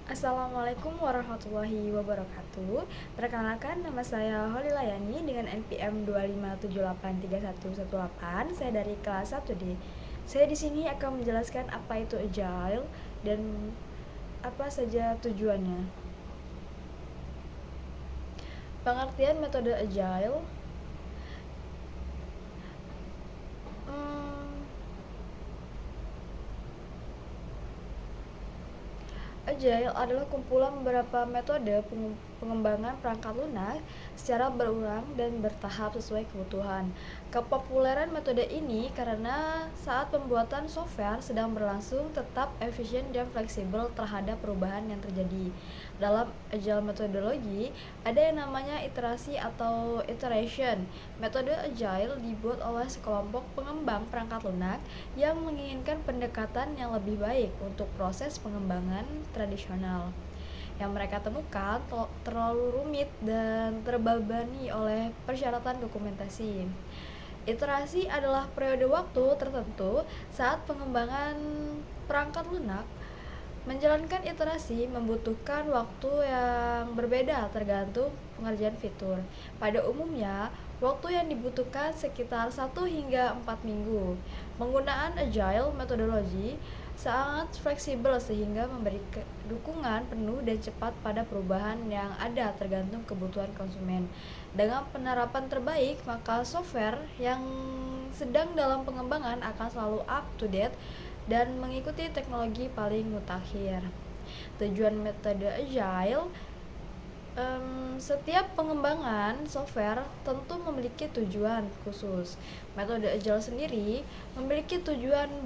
Assalamualaikum warahmatullahi wabarakatuh. Perkenalkan, nama saya Holly Layani dengan NPM 2578318. Saya dari kelas 1D. Saya di sini akan menjelaskan apa itu agile dan apa saja tujuannya. Pengertian metode agile. Agile adalah kumpulan beberapa metode pengembangan perangkat lunak secara berulang dan bertahap sesuai kebutuhan. Kepopuleran metode ini karena saat pembuatan software sedang berlangsung tetap efisien dan fleksibel terhadap perubahan yang terjadi. Dalam agile metodologi, ada yang namanya iterasi atau iteration. Metode agile dibuat oleh sekelompok pengembang perangkat lunak yang menginginkan pendekatan yang lebih baik untuk proses pengembangan tradisional yang mereka temukan terlalu rumit dan terbebani oleh persyaratan dokumentasi. Iterasi adalah periode waktu tertentu saat pengembangan perangkat lunak. Menjalankan iterasi membutuhkan waktu yang berbeda tergantung pengerjaan fitur. Pada umumnya, waktu yang dibutuhkan sekitar 1 hingga 4 minggu. Penggunaan agile metodologi sangat fleksibel sehingga memberi dukungan penuh dan cepat pada perubahan yang ada tergantung kebutuhan konsumen. Dengan penerapan terbaik, maka software yang sedang dalam pengembangan akan selalu up to date dan mengikuti teknologi paling mutakhir. Tujuan metode agile, setiap pengembangan software tentu memiliki tujuan khusus. Metode agile sendiri memiliki tujuan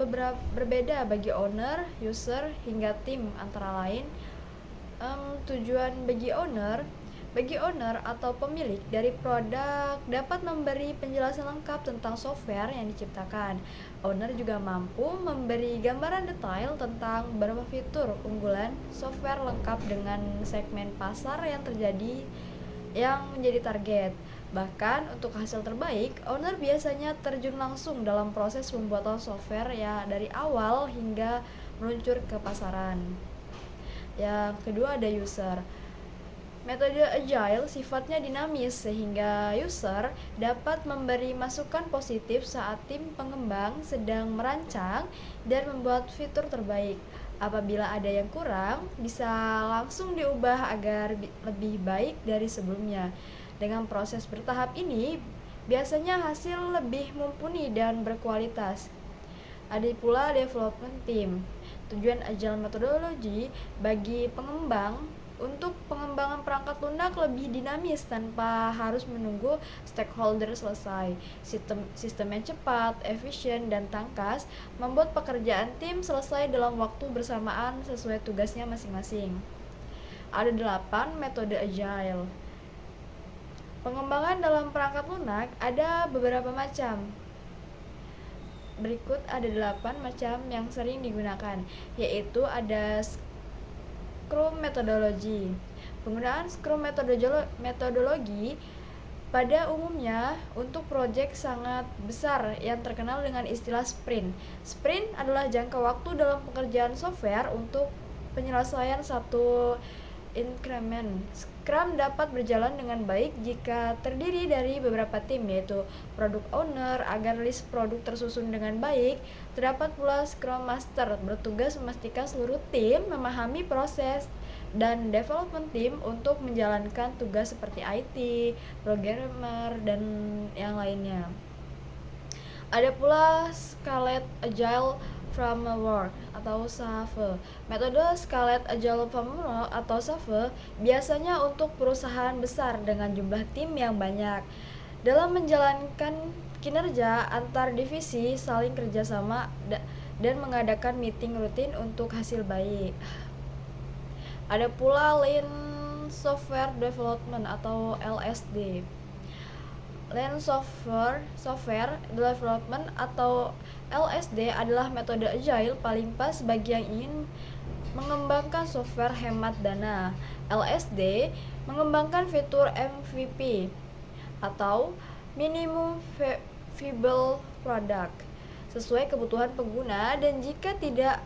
berbeda bagi owner, user, hingga tim. Antara lain, tujuan bagi owner atau pemilik dari produk dapat memberi penjelasan lengkap tentang software yang diciptakan. Owner juga mampu memberi gambaran detail tentang beberapa fitur unggulan software lengkap dengan segmen pasar yang menjadi target. Bahkan untuk hasil terbaik, owner biasanya terjun langsung dalam proses pembuatan software ya dari awal hingga meluncur ke pasaran. Yang kedua ada user. Metode agile sifatnya dinamis sehingga user dapat memberi masukan positif saat tim pengembang sedang merancang dan membuat fitur terbaik. Apabila ada yang kurang, bisa langsung diubah agar lebih baik dari sebelumnya. Dengan proses bertahap ini, biasanya hasil lebih mumpuni dan berkualitas. Ada pula development team. Tujuan agile metodologi bagi pengembang untuk pengembangan perangkat lunak lebih dinamis tanpa harus menunggu stakeholder selesai. Sistem yang cepat, efisien, dan tangkas membuat pekerjaan tim selesai dalam waktu bersamaan sesuai tugasnya masing-masing. Ada 8 metode agile. Pengembangan dalam perangkat lunak ada beberapa macam. Berikut ada 8 macam yang sering digunakan, yaitu ada Scrum metodologi. Penggunaan Scrum metodologi pada umumnya untuk proyek sangat besar yang terkenal dengan istilah sprint. Sprint adalah jangka waktu dalam pekerjaan software untuk penyelesaian satu increment. Scrum dapat berjalan dengan baik jika terdiri dari beberapa tim, yaitu product owner agar list produk tersusun dengan baik. Terdapat pula Scrum Master bertugas memastikan seluruh tim memahami proses, dan development team untuk menjalankan tugas seperti IT, programmer, dan yang lainnya. Ada pula Scaled Agile Framework atau SAFe. Metode Scaled Agile Framework atau SAFe biasanya untuk perusahaan besar dengan jumlah tim yang banyak. Dalam menjalankan kinerja antar divisi saling kerjasama dan mengadakan meeting rutin untuk hasil baik. Ada pula Lean Software Development atau LSD. Lean Software Development atau LSD adalah metode agile paling pas bagi yang ingin mengembangkan software hemat dana. LSD mengembangkan fitur MVP atau Minimum Viable Product sesuai kebutuhan pengguna, dan jika tidak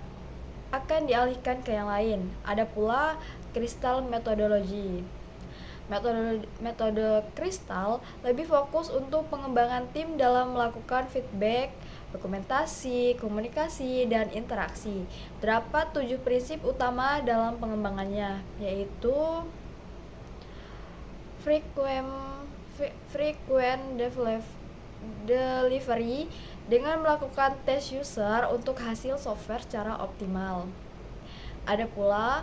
akan dialihkan ke yang lain. Ada pula Crystal Methodology. Metode Crystal lebih fokus untuk pengembangan tim dalam melakukan feedback, dokumentasi, komunikasi, dan interaksi. Terdapat 7 prinsip utama dalam pengembangannya, yaitu frequent delivery dengan melakukan tes user untuk hasil software secara optimal. Ada pula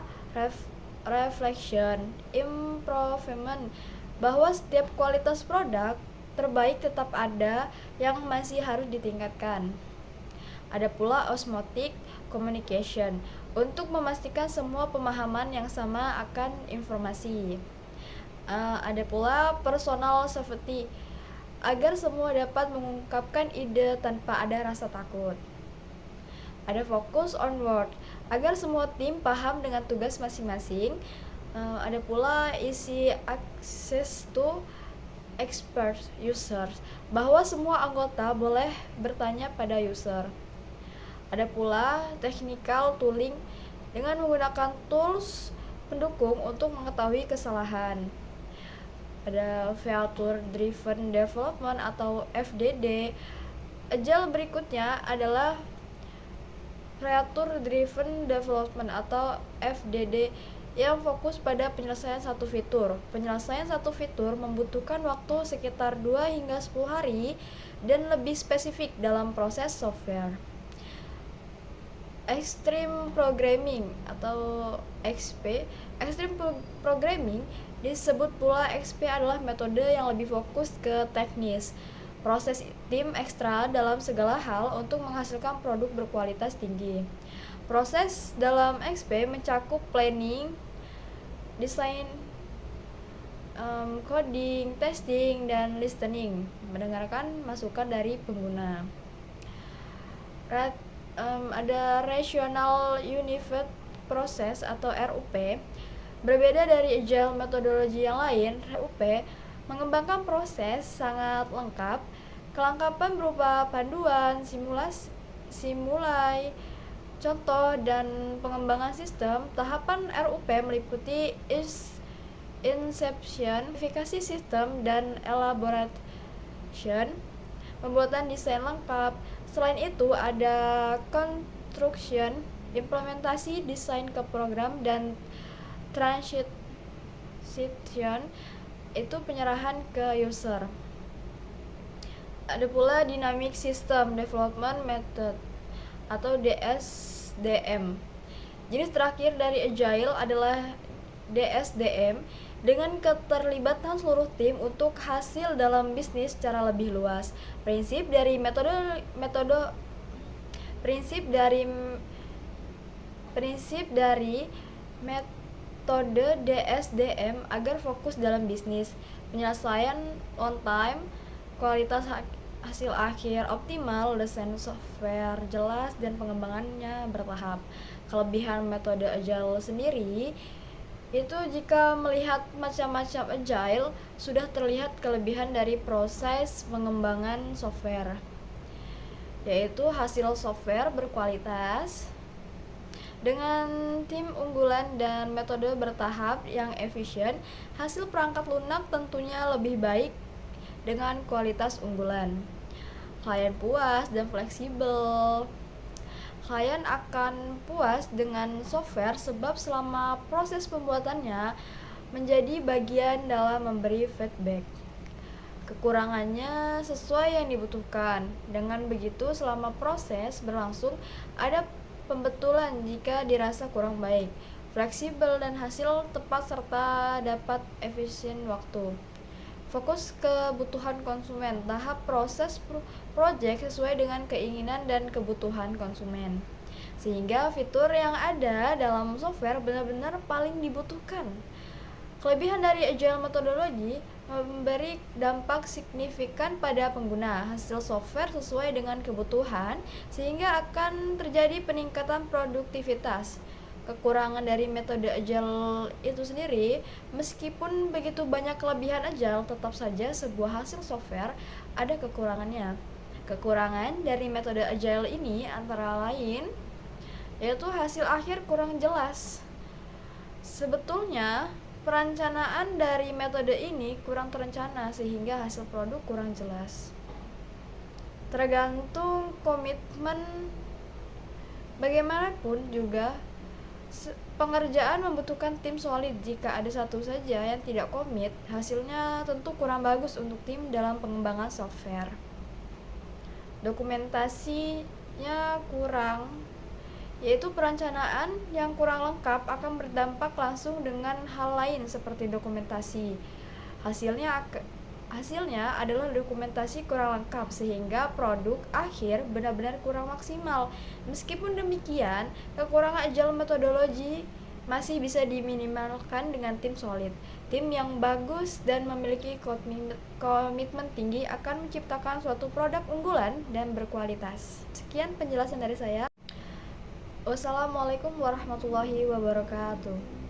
reflection improvement, bahwa setiap kualitas produk terbaik tetap ada yang masih harus ditingkatkan. Ada pula osmotic communication, untuk memastikan semua pemahaman yang sama akan informasi. Ada pula personal safety, agar semua dapat mengungkapkan ide tanpa ada rasa takut. Ada focus on work, agar semua tim paham dengan tugas masing-masing. Ada pula easy access to expert users, bahwa semua anggota boleh bertanya pada user. Ada pula technical tooling, dengan menggunakan tools pendukung untuk mengetahui kesalahan. Ada feature driven development atau FDD. Agile berikutnya adalah feature driven development atau FDD, yang fokus pada penyelesaian satu fitur. Penyelesaian satu fitur membutuhkan waktu sekitar 2 hingga 10 hari dan lebih spesifik dalam proses software. Extreme Programming atau XP. Extreme Programming disebut pula XP adalah metode yang lebih fokus ke teknis. Proses tim ekstra dalam segala hal untuk menghasilkan produk berkualitas tinggi. Proses dalam XP mencakup planning, desain, coding, testing, dan listening, mendengarkan masukan dari pengguna. Ada Rational Unified Process atau RUP. Berbeda dari agile metodologi yang lain, RUP mengembangkan proses sangat lengkap. Kelengkapan berupa panduan, simulai, contoh, dan pengembangan sistem. Tahapan RUP meliputi inception, verifikasi sistem, dan elaboration, pembuatan desain lengkap. Selain itu ada construction, implementasi desain ke program, dan transition, itu penyerahan ke user. Ada pula Dynamic System Development Method atau DSDM. Jenis terakhir dari Agile adalah DSDM, dengan keterlibatan seluruh tim untuk hasil dalam bisnis secara lebih luas. Prinsip dari metode DSDM agar fokus dalam bisnis, penyelesaian on time, kualitas hasil akhir optimal, desain software jelas, dan pengembangannya bertahap. Kelebihan metode Agile sendiri itu, jika melihat macam-macam Agile, sudah terlihat kelebihan dari proses pengembangan software, yaitu hasil software berkualitas dengan tim unggulan dan metode bertahap yang efisien. Hasil perangkat lunak tentunya lebih baik dengan kualitas unggulan. Klien puas dan fleksibel. Klien akan puas dengan software sebab selama proses pembuatannya menjadi bagian dalam memberi feedback. Kekurangannya sesuai yang dibutuhkan. Dengan begitu, selama proses berlangsung ada pembetulan jika dirasa kurang baik, fleksibel, dan hasil tepat serta dapat efisien waktu. Fokus kebutuhan konsumen. Tahap proses project sesuai dengan keinginan dan kebutuhan konsumen, sehingga fitur yang ada dalam software benar-benar paling dibutuhkan. Kelebihan dari Agile metodologi memberi dampak signifikan pada pengguna. Hasil software sesuai dengan kebutuhan, sehingga akan terjadi peningkatan produktivitas. Kekurangan dari metode Agile itu sendiri, meskipun begitu banyak kelebihan Agile, tetap saja sebuah hasil software ada kekurangannya. Kekurangan dari metode Agile ini antara lain yaitu hasil akhir kurang jelas. Sebetulnya, perencanaan dari metode ini kurang terencana sehingga hasil produk kurang jelas. Tergantung komitmen. Bagaimanapun juga, pengerjaan membutuhkan tim solid. Jika ada satu saja yang tidak komit, hasilnya tentu kurang bagus untuk tim dalam pengembangan software. Dokumentasinya kurang, yaitu perencanaan yang kurang lengkap akan berdampak langsung dengan hal lain seperti dokumentasi. Hasilnya adalah dokumentasi kurang lengkap sehingga produk akhir benar-benar kurang maksimal. Meskipun demikian, kekurangan agile metodologi masih bisa diminimalkan dengan tim solid. Tim yang bagus dan memiliki komitmen tinggi akan menciptakan suatu produk unggulan dan berkualitas. Sekian penjelasan dari saya. Wassalamualaikum warahmatullahi wabarakatuh.